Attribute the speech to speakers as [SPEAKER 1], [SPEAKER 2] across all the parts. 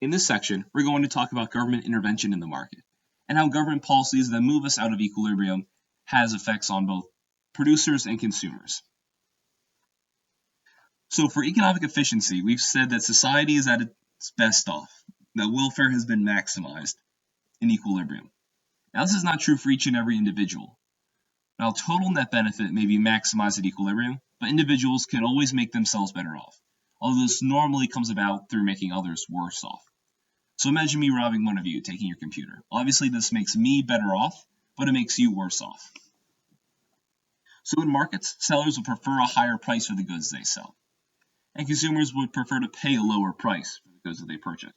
[SPEAKER 1] In this section, we're going to talk about government intervention in the market and how government policies that move us out of equilibrium has effects on both producers and consumers. So for economic efficiency, we've said that society is at its best off, that welfare has been maximized in equilibrium. Now, this is not true for each and every individual. Now, total net benefit may be maximized at equilibrium, but individuals can always make themselves better off, although this normally comes about through making others worse off. So imagine me robbing one of you, taking your computer. Obviously, this makes me better off, but it makes you worse off. So in markets, sellers would prefer a higher price for the goods they sell, and consumers would prefer to pay a lower price for the goods that they purchase.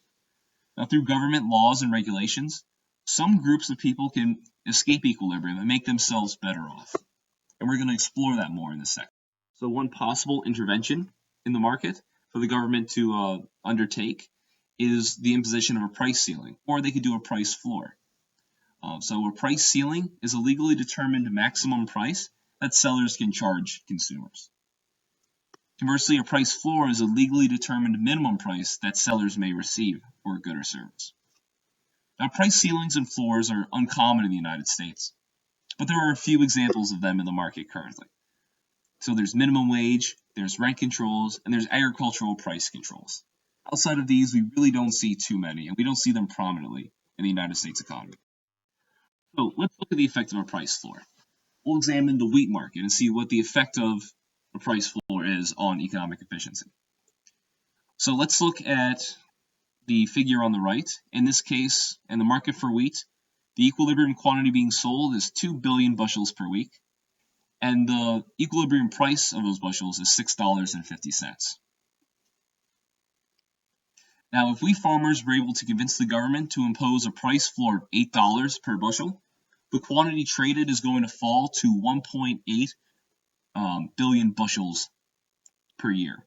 [SPEAKER 1] Now, through government laws and regulations, some groups of people can escape equilibrium and make themselves better off. And we're going to explore that more in this section. So one possible intervention in the market for the government to undertake is the imposition of a price ceiling, or they could do a price floor. So a price ceiling is a legally determined maximum price that sellers can charge consumers. Conversely, a price floor is a legally determined minimum price that sellers may receive for a good or service. Now, price ceilings and floors are uncommon in the United States, but there are a few examples of them in the market currently. So there's minimum wage, there's rent controls, and there's agricultural price controls. Outside of these, we really don't see too many, and we don't see them prominently in the United States economy. So let's look at the effect of a price floor. We'll examine the wheat market and see what the effect of a price floor is on economic efficiency. So let's look at the figure on the right. In this case, in the market for wheat, the equilibrium quantity being sold is 2 billion bushels per week, and the equilibrium price of those bushels is $6.50. Now, if we farmers were able to convince the government to impose a price floor of $8 per bushel, the quantity traded is going to fall to 1.8 billion bushels per year.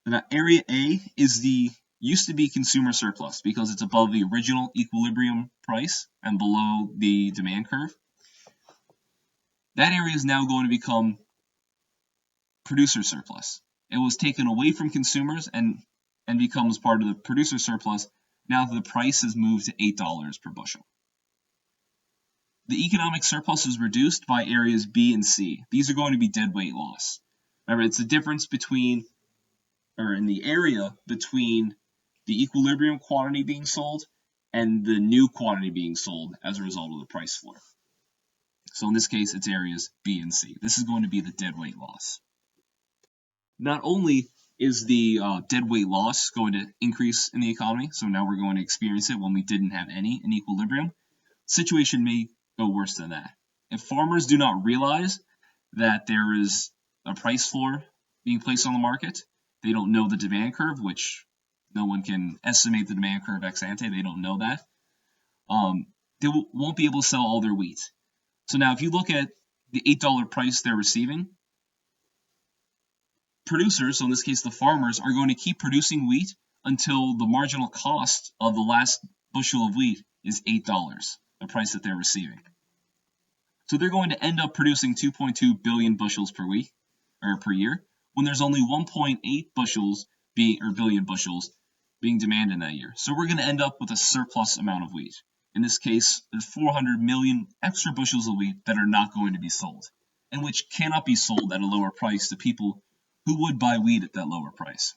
[SPEAKER 1] Now, area A is the used to be consumer surplus because it's above the original equilibrium price and below the demand curve. That area is now going to become producer surplus. It was taken away from consumers and becomes part of the producer surplus now that the price has moved to $8 per bushel. The economic surplus is reduced by areas B and C. These are going to be deadweight loss. Remember, it's the difference between, or in the area between the equilibrium quantity being sold and the new quantity being sold as a result of the price floor. So in this case, it's areas B and C. This is going to be the deadweight loss. Not only is the deadweight loss going to increase in the economy, so now we're going to experience it when we didn't have any in equilibrium, the situation may go worse than that. If farmers do not realize that there is a price floor being placed on the market, they don't know the demand curve, which no one can estimate the demand curve ex ante. They don't know that. They won't be able to sell all their wheat. So now if you look at the $8 price they're receiving, producers, so in this case the farmers, are going to keep producing wheat until the marginal cost of the last bushel of wheat is $8, the price that they're receiving. So they're going to end up producing 2.2 billion bushels per week or per year when there's only 1.8 billion bushels being demanded in that year. So we're going to end up with a surplus amount of wheat. In this case, there's 400 million extra bushels of wheat that are not going to be sold, and which cannot be sold at a lower price to people who would buy wheat at that lower price.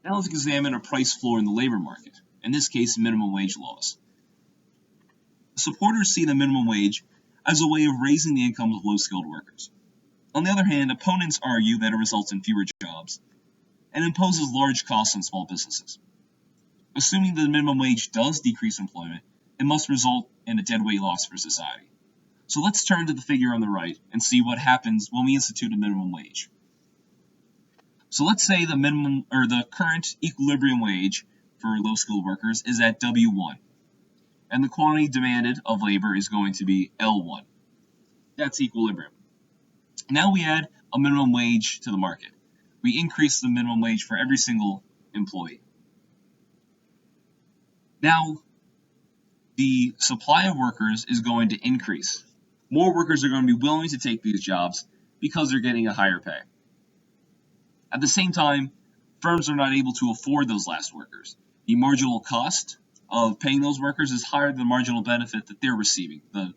[SPEAKER 1] Now let's examine a price floor in the labor market, in this case minimum wage laws. Supporters see the minimum wage as a way of raising the income of low-skilled workers. On the other hand, opponents argue that it results in fewer jobs and imposes large costs on small businesses. Assuming that the minimum wage does decrease employment, it must result in a deadweight loss for society. So let's turn to the figure on the right and see what happens when we institute a minimum wage. So let's say the current equilibrium wage for low-skilled workers is at W1, and the quantity demanded of labor is going to be L1. That's equilibrium. Now we add a minimum wage to the market. We increase the minimum wage for every single employee. Now, the supply of workers is going to increase. More workers are going to be willing to take these jobs because they're getting a higher pay. At the same time, firms are not able to afford those last workers. The marginal cost of paying those workers is higher than the marginal benefit that they're receiving, the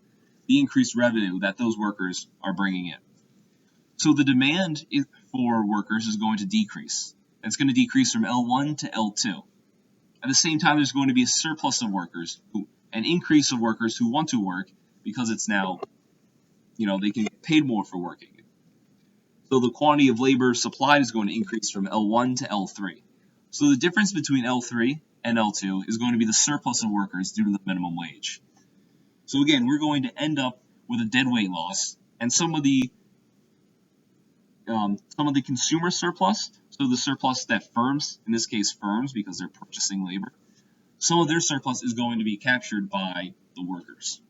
[SPEAKER 1] increased revenue that those workers are bringing in. So the demand for workers is going to decrease. It's going to decrease from L1 to L2. At the same time, there's going to be a surplus of workers, an increase of workers who want to work because it's now, they can get paid more for working. So the quantity of labor supplied is going to increase from L1 to L3. So the difference between L3 and L2 is going to be the surplus of workers due to the minimum wage. So again, we're going to end up with a deadweight loss, and some of the consumer surplus, so the surplus that firms, in this case firms because they're purchasing labor, some of their surplus is going to be captured by the workers.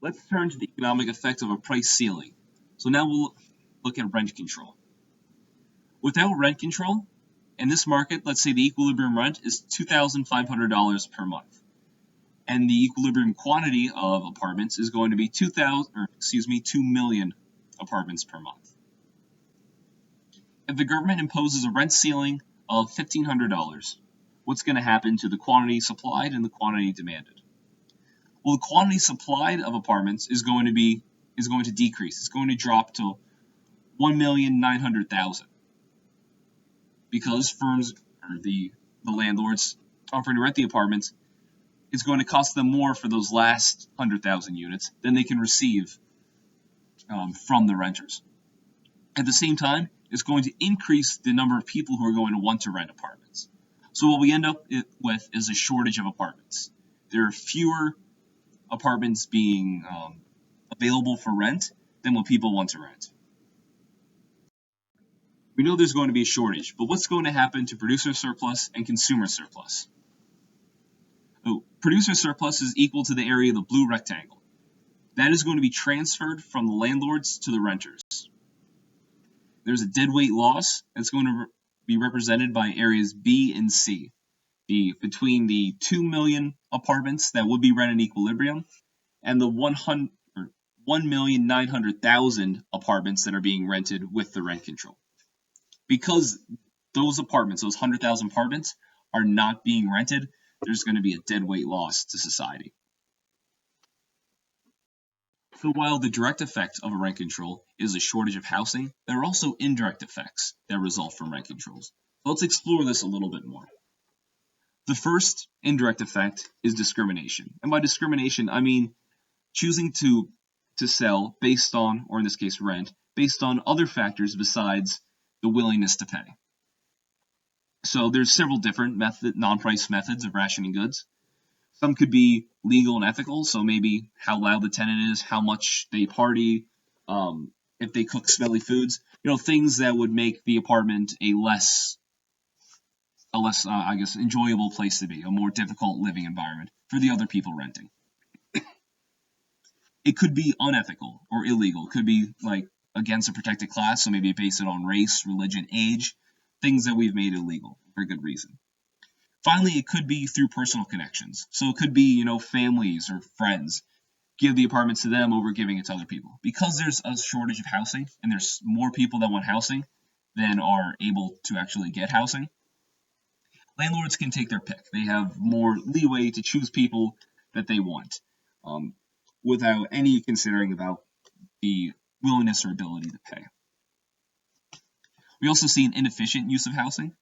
[SPEAKER 1] Let's turn to the economic effect of a price ceiling. So now we'll look at rent control. Without rent control, in this market, let's say the equilibrium rent is $2,500 per month, and the equilibrium quantity of apartments is going to be 2 million apartments per month. If the government imposes a rent ceiling of $1,500, what's going to happen to the quantity supplied and the quantity demanded? Well, the quantity supplied of apartments is going to decrease. It's going to drop to 1,900,000 because firms or the landlords offering to rent the apartments, it's going to cost them more for those last 100,000 units than they can receive from the renters. At the same time, it's going to increase the number of people who are going to want to rent apartments. So what we end up with is a shortage of apartments. There are fewer apartments being available for rent than what people want to rent. We know there's going to be a shortage, but what's going to happen to producer surplus and consumer surplus? Producer surplus is equal to the area of the blue rectangle. That is going to be transferred from the landlords to the renters. There's a deadweight loss that's going to be represented by areas B and C, between the 2 million apartments that would be rent in equilibrium and the 1,900,000 apartments that are being rented with the rent control. Because those apartments, those 100,000 apartments, are not being rented, there's going to be a deadweight loss to society. So while the direct effect of a rent control is a shortage of housing, there are also indirect effects that result from rent controls. So let's explore this a little bit more. The first indirect effect is discrimination. And by discrimination, I mean choosing to sell based on, or in this case rent, based on other factors besides the willingness to pay. So there's several different non-price methods of rationing goods. Some could be legal and ethical, so maybe how loud the tenant is, how much they party, if they cook smelly foods, things that would make the apartment a less enjoyable place to be, a more difficult living environment for the other people renting. It could be unethical or illegal. It could be like against a protected class, so maybe base it on race, religion, age, things that we've made illegal for good reason. Finally, it could be through personal connections. So it could be, families or friends. Give the apartments to them over giving it to other people. Because there's a shortage of housing and there's more people that want housing than are able to actually get housing, landlords can take their pick. They have more leeway to choose people that they want without any considering about the willingness or ability to pay. We also see an inefficient use of housing.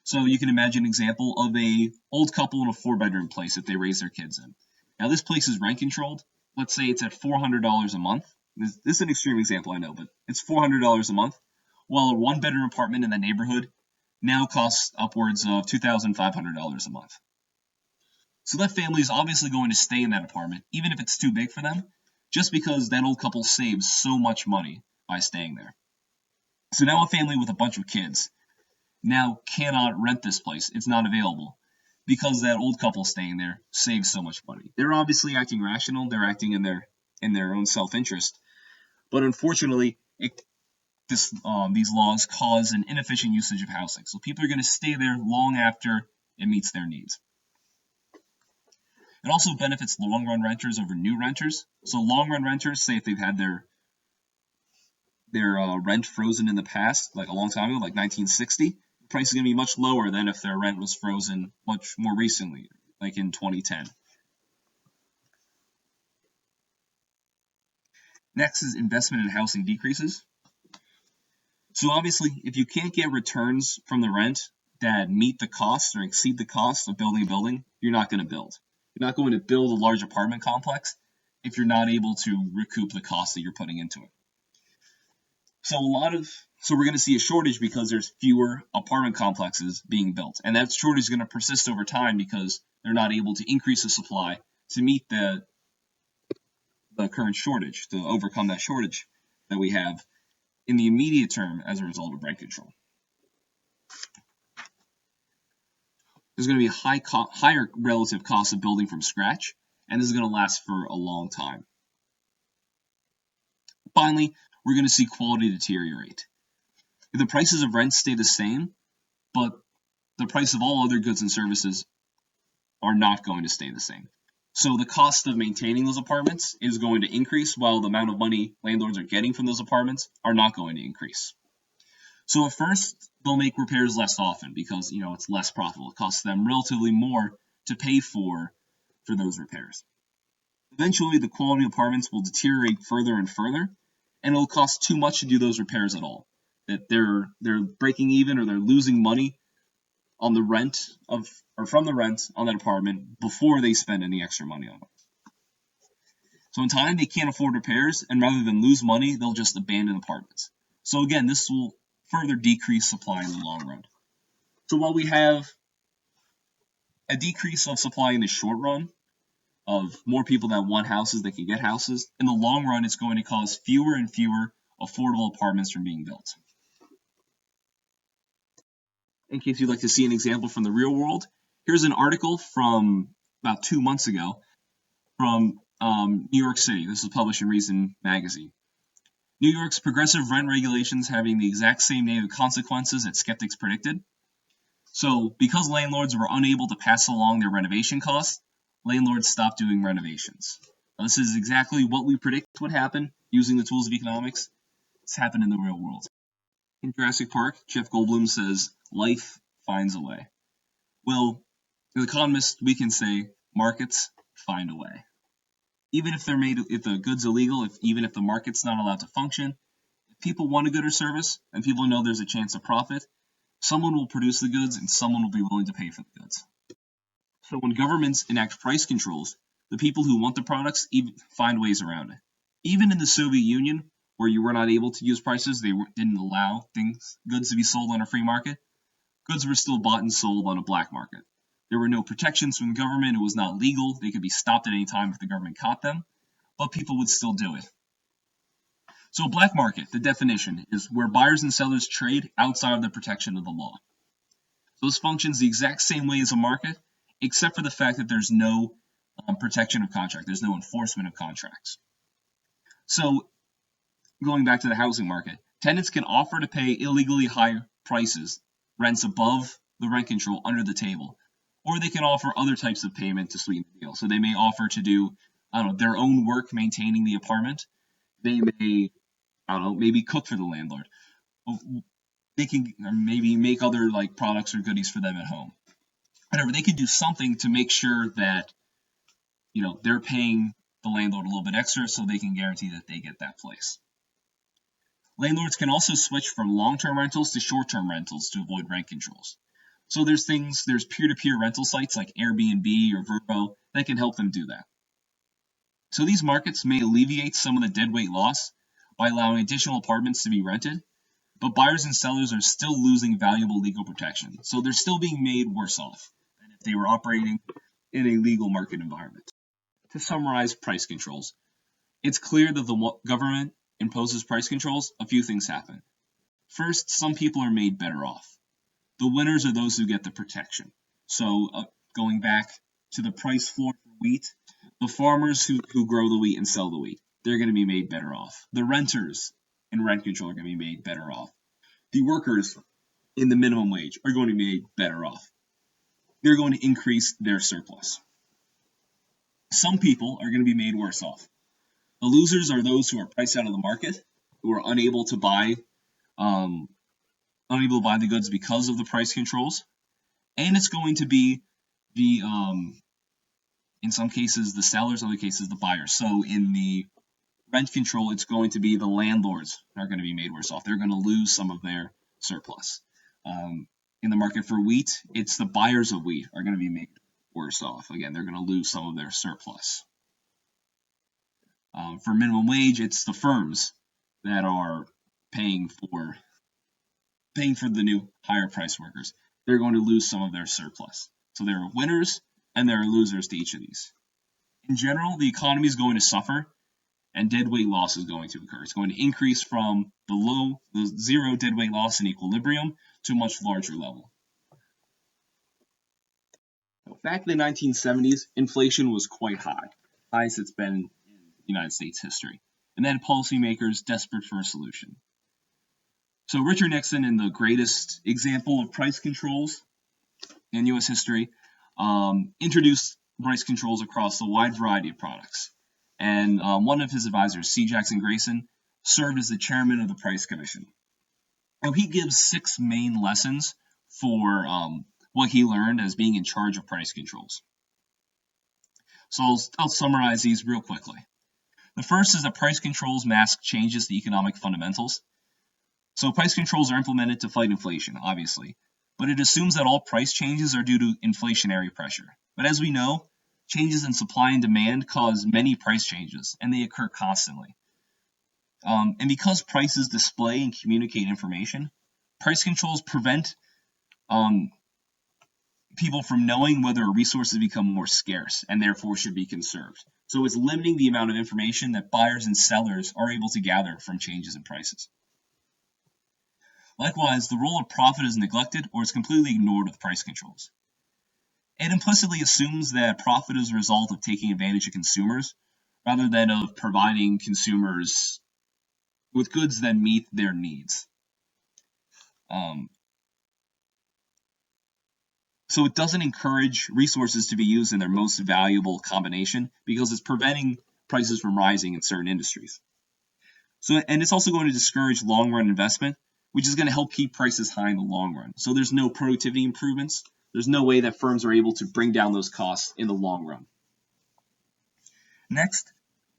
[SPEAKER 1] So you can imagine an example of a old couple in a 4-bedroom place that they raise their kids in. Now this place is rent controlled. Let's say it's at $400 a month. This is an extreme example, I know, but it's $400 a month, while a 1-bedroom apartment in the neighborhood now costs upwards of $2,500 a month. So that family is obviously going to stay in that apartment, even if it's too big for them, just because that old couple saves so much money by staying there. So now a family with a bunch of kids now cannot rent this place. It's not available because that old couple staying there saves so much money. They're obviously acting rational. They're acting in their own self-interest. But unfortunately, these laws cause an inefficient usage of housing. So people are going to stay there long after it meets their needs. It also benefits long-run renters over new renters. So long-run renters, say if they've had their rent frozen in the past, like a long time ago, like 1960, price is going to be much lower than if their rent was frozen much more recently, like in 2010. Next is investment in housing decreases. So obviously, if you can't get returns from the rent that meet the cost or exceed the cost of building a building, you're not going to build. You're not going to build a large apartment complex if you're not able to recoup the cost that you're putting into it. So we're going to see a shortage because there's fewer apartment complexes being built, and that shortage is going to persist over time because they're not able to increase the supply to meet the current shortage, to overcome that shortage that we have in the immediate term as a result of rent control. There's going to be a higher relative cost of building from scratch, and this is going to last for a long time. Finally, we're going to see quality deteriorate. If the prices of rent stay the same, but the price of all other goods and services are not going to stay the same. So the cost of maintaining those apartments is going to increase while the amount of money landlords are getting from those apartments are not going to increase. So at first, they'll make repairs less often because, it's less profitable. It costs them relatively more to pay for those repairs. Eventually, the quality of apartments will deteriorate further and further, and it'll cost too much to do those repairs at all. That they're breaking even or they're losing money on the rent from the rent on that apartment before they spend any extra money on it. So in time, they can't afford repairs, and rather than lose money, they'll just abandon apartments. So again, this will further decrease supply in the long run. So while we have a decrease of supply in the short run, of more people that want houses that can get houses, in the long run, it's going to cause fewer and fewer affordable apartments from being built. In case you'd like to see an example from the real world, here's an article from about 2 months ago from New York City. This was published in Reason magazine. New York's progressive rent regulations having the exact same negative consequences that skeptics predicted. So, because landlords were unable to pass along their renovation costs, landlords stopped doing renovations. Now, this is exactly what we predict would happen using the tools of economics. It's happened in the real world. In Jurassic Park, Jeff Goldblum says, "Life finds a way." Well, as economists, we can say markets find a way. Even if if the good's illegal, even if the market's not allowed to function, if people want a good or service and people know there's a chance of profit, someone will produce the goods and someone will be willing to pay for the goods. So when governments enact price controls, the people who want the products find ways around it. Even in the Soviet Union, where you were not able to use prices, they didn't allow goods to be sold on a free market, goods were still bought and sold on a black market. There were no protections from the government. It was not legal. They could be stopped at any time if the government caught them, but people would still do it. So a black market, the definition, is where buyers and sellers trade outside of the protection of the law. So this functions the exact same way as a market, except for the fact that there's no protection of contract. There's no enforcement of contracts. So going back to the housing market, tenants can offer to pay illegally high prices, rents above the rent control under the table, or they can offer other types of payment to sweeten the deal. So they may offer to do, their own work maintaining the apartment. They may, maybe cook for the landlord. They can maybe make other products or goodies for them at home. Whatever, they can do something to make sure that, they're paying the landlord a little bit extra so they can guarantee that they get that place. Landlords can also switch from long-term rentals to short-term rentals to avoid rent controls. So there's peer-to-peer rental sites like Airbnb or Vrbo that can help them do that. So these markets may alleviate some of the deadweight loss by allowing additional apartments to be rented, but buyers and sellers are still losing valuable legal protection. So they're still being made worse off than if they were operating in a legal market environment. To summarize price controls, it's clear that the government imposes price controls. A few things happen. First, some people are made better off. The winners are those who get the protection. So going back to the price floor for wheat, the farmers who grow the wheat and sell the wheat, they're going to be made better off. The renters in rent control are going to be made better off. The workers in the minimum wage are going to be made better off. They're going to increase their surplus. Some people are going to be made worse off. The losers are those who are priced out of the market, who are unable to buy unable to buy the goods because of the price controls, and it's going to be the in some cases the sellers, other cases the buyers. So in the rent control, it's going to be the landlords that are going to be made worse off. They're going to lose some of their surplus. In the market for wheat, it's the buyers of wheat are going to be made worse off. Again, they're going to lose some of their surplus. For minimum wage, it's the firms that are paying for the new higher price workers. They're going to lose some of their surplus. So there are winners and there are losers to each of these. In general, the economy is going to suffer and deadweight loss is going to occur. It's going to increase from the zero deadweight loss in equilibrium to a much larger level. Back in the 1970s, inflation was quite high, highest it's been in United States history, and then policymakers desperate for a solution. So Richard Nixon, in the greatest example of price controls in U.S. history, introduced price controls across a wide variety of products. And one of his advisors, C. Jackson Grayson, served as the chairman of the Price Commission. Now, he gives 6 main lessons for what he learned as being in charge of price controls. So I'll summarize these real quickly. The first is that price controls mask changes to economic fundamentals. So price controls are implemented to fight inflation, obviously, but it assumes that all price changes are due to inflationary pressure. But as we know, changes in supply and demand cause many price changes, and they occur constantly. And because prices display and communicate information, price controls prevent people from knowing whether a resource has become more scarce and therefore should be conserved. So it's limiting the amount of information that buyers and sellers are able to gather from changes in prices. Likewise, the role of profit is neglected or is completely ignored with price controls. It implicitly assumes that profit is a result of taking advantage of consumers rather than of providing consumers with goods that meet their needs. So it doesn't encourage resources to be used in their most valuable combination because it's preventing prices from rising in certain industries. And it's also going to discourage long-run investment, which is going to help keep prices high in the long run. So there's no productivity improvements. There's no way that firms are able to bring down those costs in the long run. Next,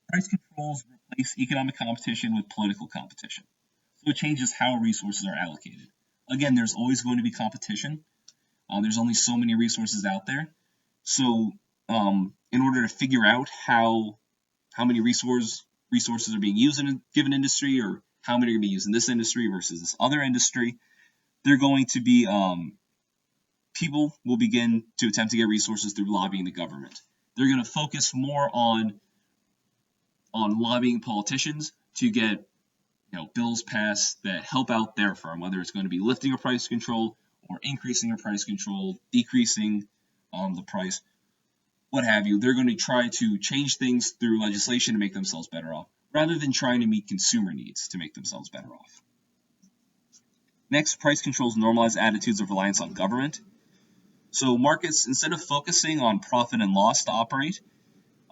[SPEAKER 1] price controls replace economic competition with political competition. So it changes how resources are allocated. Again, there's always going to be competition. There's only so many resources out there. So in order to figure out how many resources are being used in a given industry, or how many are going to be used in this industry versus this other industry, they're going to be people will begin to attempt to get resources through lobbying the government. They're going to focus more on lobbying politicians to get bills passed that help out their firm, whether it's going to be lifting a price control or increasing a price control, decreasing the price, what have you. They're going to try to change things through legislation to make themselves better off, rather than trying to meet consumer needs to make themselves better off. Next, price controls normalize attitudes of reliance on government. So markets, instead of focusing on profit and loss to operate,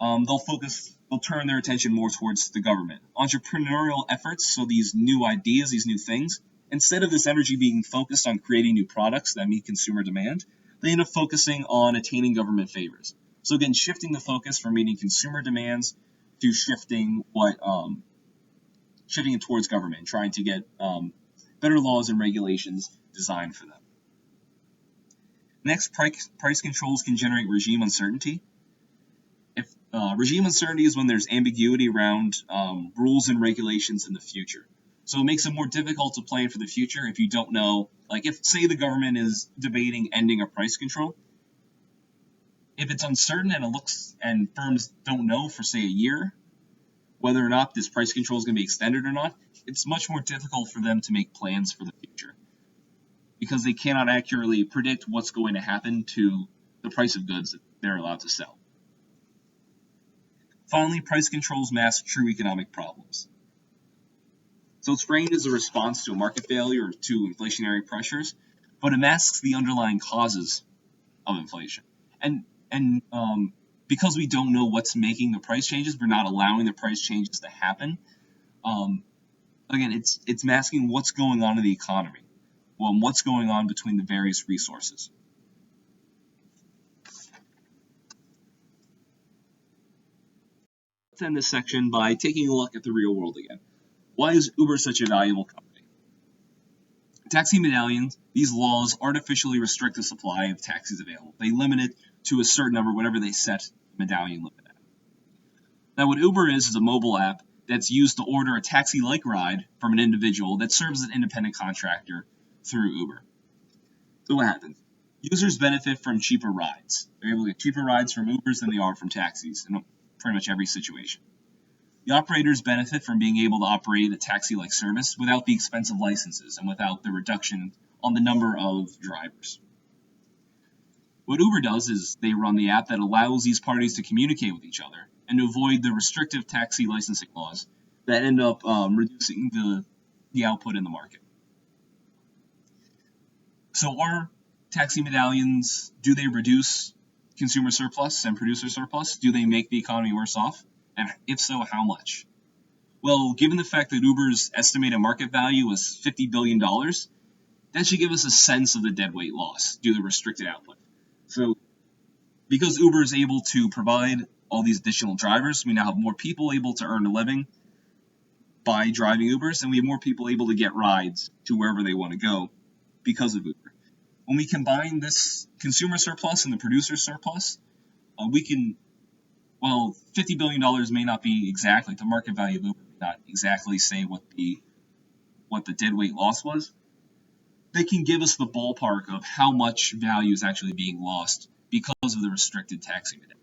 [SPEAKER 1] they'll turn their attention more towards the government. Entrepreneurial efforts, so these new ideas, these new things, instead of this energy being focused on creating new products that meet consumer demand, they end up focusing on attaining government favors. So again, shifting the focus from meeting consumer demands to shifting it towards government, trying to get better laws and regulations designed for them. Next, price controls can generate regime uncertainty. Regime uncertainty is when there's ambiguity around rules and regulations in the future. So it makes it more difficult to plan for the future if you don't know, like if, say, the government is debating ending a price control. If it's uncertain and firms don't know for, say, a year whether or not this price control is going to be extended or not, it's much more difficult for them to make plans for the future because they cannot accurately predict what's going to happen to the price of goods that they're allowed to sell. Finally, price controls mask true economic problems. So it's framed as a response to a market failure or to inflationary pressures, but it masks the underlying causes of inflation. And because we don't know what's making the price changes, we're not allowing the price changes to happen. Again, it's masking what's going on in the economy, what's going on between the various resources. Let's end this section by taking a look at the real world again. Why is Uber such a valuable company? Taxi medallions, these laws artificially restrict the supply of taxis available. They limit it to a certain number, whatever they set the medallion limit at. Now, what Uber is a mobile app that's used to order a taxi-like ride from an individual that serves as an independent contractor through Uber. So what happens? Users benefit from cheaper rides. They're able to get cheaper rides from Ubers than they are from taxis in pretty much every situation. The operators benefit from being able to operate a taxi-like service without the expensive licenses and without the reduction on the number of drivers. What Uber does is they run the app that allows these parties to communicate with each other and to avoid the restrictive taxi licensing laws that end up reducing the output in the market. So are taxi medallions, do they reduce consumer surplus and producer surplus? Do they make the economy worse off? And if so, how much? Well, given the fact that Uber's estimated market value was $50 billion, that should give us a sense of the deadweight loss due to restricted output. So, because Uber is able to provide all these additional drivers, we now have more people able to earn a living by driving Ubers, and we have more people able to get rides to wherever they want to go because of Uber. When we combine this consumer surplus and the producer surplus, we can, well, $50 billion may not be exact, like the market value of Uber may not exactly say what the deadweight loss was. They can give us the ballpark of how much value is actually being lost because of the restricted taxi medallion.